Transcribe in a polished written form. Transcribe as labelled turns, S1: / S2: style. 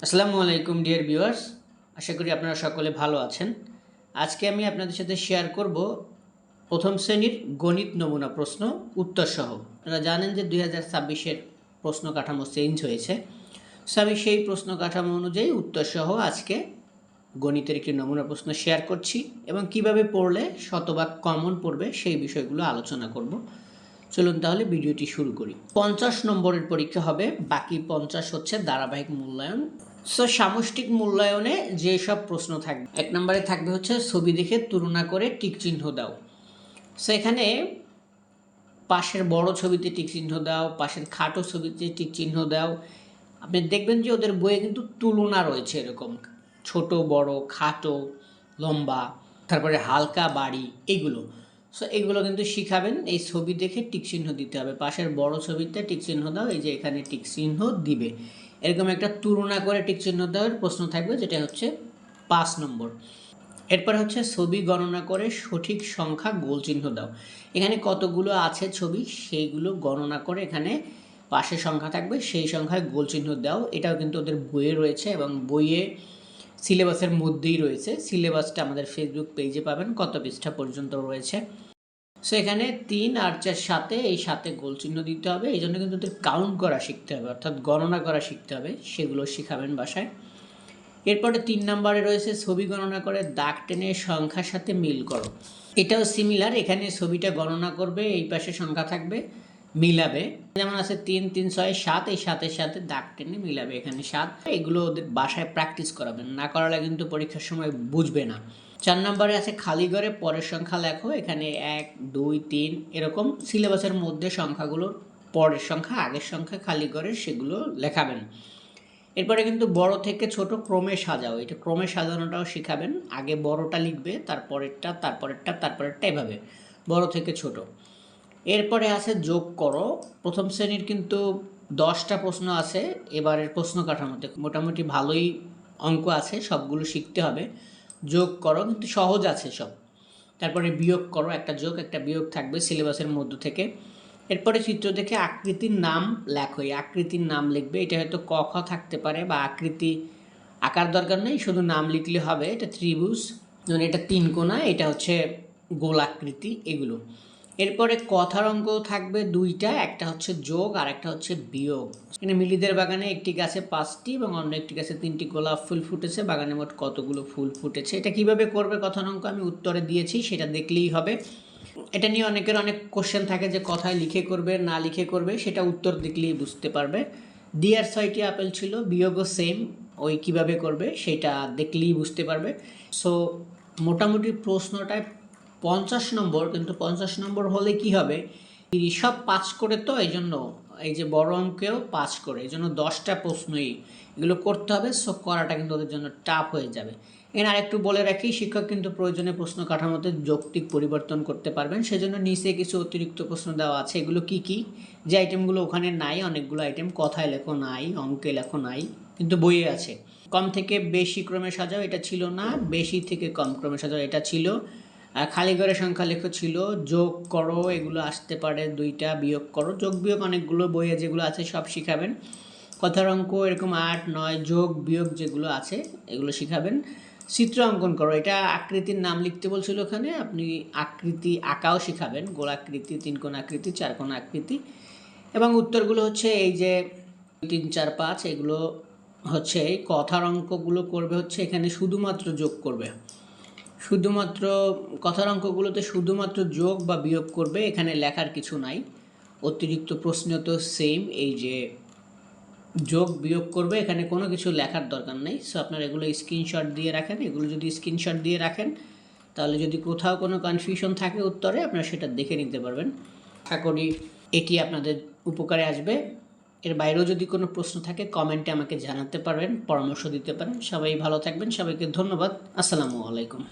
S1: আসসালামু আলাইকুম dear viewers, আশা করি আপনারা সকলে ভালো আছেন। আজকে আমি আপনাদের সাথে শেয়ার করব প্রথম শ্রেণীর গণিত নমুনা প্রশ্ন উত্তর সহ। আপনারা জানেন যে 2026-এর প্রশ্ন কাঠামো চেঞ্জ হয়েছে, সো আমি সেই প্রশ্ন কাঠামো অনুযায়ী উত্তর সহ আজকে গণিতের একটি নমুনা প্রশ্ন শেয়ার করছি এবং কিভাবে পড়লে শতভাগ কমন পড়বে সেই বিষয়গুলো আলোচনা করব। চলুন তাহলে ভিডিওটি শুরু করি। 50 নম্বরের পরীক্ষা হবে, বাকি 50 হচ্ছে ধারাবাহিক মূল্যায়ন। সো সামষ্টিক মূল্যায়নে যেসব প্রশ্ন থাকবে, 1 নম্বরে থাকবে হচ্ছে ছবি দেখে তুলনা করে টিক চিহ্ন দাও। সো এখানে পাশের বড় ছবিতে টিক চিহ্ন দাও, পাশের খাটো ছবিতে টিক চিহ্ন দাও। আপনি দেখবেন যে ওদের বইয়ে কিন্তু তুলনা রয়েছে, এরকম ছোট বড়, খাটো লম্বা, তারপরে হালকা বাড়ি, এইগুলো। সো এগুলো কিন্তু শিখাবেন। এই ছবি দেখে টিক চিহ্ন দিতে হবে, পাশের বড় ছবিতে টিক চিহ্ন দাও, এই যে এখানে টিক চিহ্ন দিবে। এরকম একটা তুলনা করে টিক চিহ্ন দেওয়ার প্রশ্ন থাকবে, যেটা হচ্ছে 5 নম্বর। এরপর হচ্ছে ছবি গণনা করে সঠিক সংখ্যা গোল চিহ্ন দাও। এখানে কতগুলো আছে ছবি সেইগুলো গণনা করে এখানে পাশে সংখ্যা থাকবে, সেই সংখ্যায় গোল চিহ্ন দাও। এটাও কিন্তু ওদের বইয়ে রয়েছে এবং বইয়ে সিলেবাসের মধ্যেই রয়েছে। সিলেবাসটা আমাদের ফেসবুক পেজে পাবেন, কত পৃষ্ঠা পর্যন্ত রয়েছে। সো এখানে 3 আর 4 সাথে, এই সাথে গোল চিহ্ন দিতে হবে। এই জন্য কিন্তু ওদের কাউন্ট করা শিখতে হবে, অর্থাৎ গণনা করা শিখতে হবে, সেগুলো শিখাবেন বাসায়। এরপরে 3 নম্বরে রয়েছে ছবি গণনা করে দাগ টেনে সংখ্যার সাথে মিল করো। এটাও সিমিলার, এখানে ছবিটা গণনা করবে, এই পাশে সংখ্যা থাকবে, মিলাবে। যেমন আছে 3, 3, 6, 7, এই 7-এর সাথে দাগ টেনে মিলাবে, এখানে 7। এগুলো ওদের বাসায় প্র্যাকটিস করাবেন, না করালে কিন্তু পরীক্ষার সময় বুঝবে না। 4 নম্বরে আছে খালি ঘরে পরের সংখ্যা লেখো। এখানে 1, 2, 3 এরকম সিলেবাসের মধ্যে সংখ্যাগুলোর পরের সংখ্যা, আগের সংখ্যা খালি ঘরে সেগুলো লেখাবেন। এরপরে কিন্তু বড় থেকে ছোট ক্রমে সাজাও, এটা ক্রমে সাজানোটাও শিখাবেন। আগে বড়টা লিখবে, তারপরেরটা, তারপরেরটা, তারপরেরটা, এভাবে বড় থেকে ছোট। এরপরে আছে যোগ করো। প্রথম শ্রেণীর কিন্তু 10টা প্রশ্ন আছে এবারের প্রশ্ন কাঠামোতে, মোটামুটি ভালোই অঙ্ক আছে, সবগুলো শিখতে হবে। যোগ করো কিন্তু সহজ আছে সব। তারপরে বিয়োগ করো, একটা যোগ একটা বিয়োগ থাকবে সিলেবাসের মধ্য থেকে। এরপরে চিত্র দেখে আকৃতির নাম লেখো, এই আকৃতির নাম লিখবে। এটা হয়তো ক খ থাকতে পারে, বা আকৃতি আকার দরকার নেই, শুধু নাম লিখলে হবে। এটা ত্রিভুজ, যেমন এটা 3 কোণা, এটা হচ্ছে গোলাকৃতি, এগুলো। এরপরে কথার অঙ্ক থাকবে 2টা, একটা হচ্ছে যোগ আর একটা হচ্ছে বিয়োগ। এখানে মিলিদের বাগানে একটি গাছে 5টি এবং অন্য একটি গাছে 3টি গোলাপ ফুল ফুটেছে, বাগানে মোট কতগুলো ফুল ফুটেছে। এটা কিভাবে করবে কথার অঙ্ক আমি উত্তরে দিয়েছি, সেটা দেখলেই হবে। এটা নিয়ে অনেকের অনেক কোশ্চেন থাকে যে কথায় লিখে করবে না লিখে করবে, সেটা উত্তর দেখলেই বুঝতে পারবে। দিয়ার 6টি আপেল ছিল, বিয়োগও সেম, ওই কিভাবে করবে সেটা দেখলেই বুঝতে পারবে। সো মোটামুটি প্রশ্নটায় 50 নম্বর, কিন্তু 50 নম্বর হলে কি হবে, সব 5 করে, তো এই জন্য এই যে বড় অঙ্কেও 5 করে, এই জন্য 10টা প্রশ্নই এগুলো করতে হবে। সো করাটা কিন্তু ওদের জন্য টাফ হয়ে যাবে। এখানে আরেকটু বলে রাখি, শিক্ষক কিন্তু প্রয়োজনে প্রশ্ন কাঠামোতে যৌক্তিক পরিবর্তন করতে পারবেন, সেজন্য নিচে কিছু অতিরিক্ত প্রশ্ন দেওয়া আছে। এগুলো কি কি, যে আইটেমগুলো ওখানে নাই, অনেকগুলো আইটেম কথায় লেখো নাই, অঙ্কে লেখো নাই, কিন্তু বইয়ে আছে। কম থেকে বেশি ক্রমে সাজাও, এটা ছিল না। বেশি থেকে কম ক্রমে সাজাও, এটা ছিল। খালি ঘরে সংখ্যা লেখো ছিল। যোগ করো, এগুলো আসতে পারে 2টা। বিয়োগ করো, যোগ বিয়োগ অনেকগুলো বইয়ে যেগুলো আছে সব শিখাবেন। কথার অঙ্ক এরকম 8, 9, যোগ বিয়োগ যেগুলো আছে এগুলো শিখাবেন। চিত্র অঙ্কন করো, এটা আকৃতির নাম লিখতে বলছিল, ওখানে আপনি আকৃতি আঁকাও শিখাবেন, গোলাকৃতি, 3 কোণ আকৃতি, 4 কোণ আকৃতি। এবং উত্তরগুলো হচ্ছে এই যে 3, 4, 5, এগুলো হচ্ছে এই কথার অঙ্কগুলো করবে হচ্ছে এখানে শুধুমাত্র যোগ করবে, শুধুমাত্র কথার অঙ্কগুলোতে শুধুমাত্র যোগ বা বিয়োগ করবে, এখানে লেখার কিছু নাই। অতিরিক্ত প্রশ্ন তো সেম, এই যে যোগ বিয়োগ করবে, এখানে কোনো কিছু লেখার দরকার নেই। সো আপনারা এগুলো স্ক্রিনশট দিয়ে রাখেন। এগুলো যদি স্ক্রিনশট দিয়ে রাখেন, তাহলে যদি কোথাও কোনো কনফিউশন থাকে উত্তরে, আপনারা সেটা দেখে নিতে পারবেন। আশা করি এটি আপনাদের উপকারে আসবে। এর বাইরেও যদি কোনো প্রশ্ন থাকে কমেন্টে আমাকে জানাতে পারবেন, পরামর্শ দিতে পারেন। সবাই ভালো থাকবেন, সবাইকে ধন্যবাদ। আসসালামু আলাইকুম।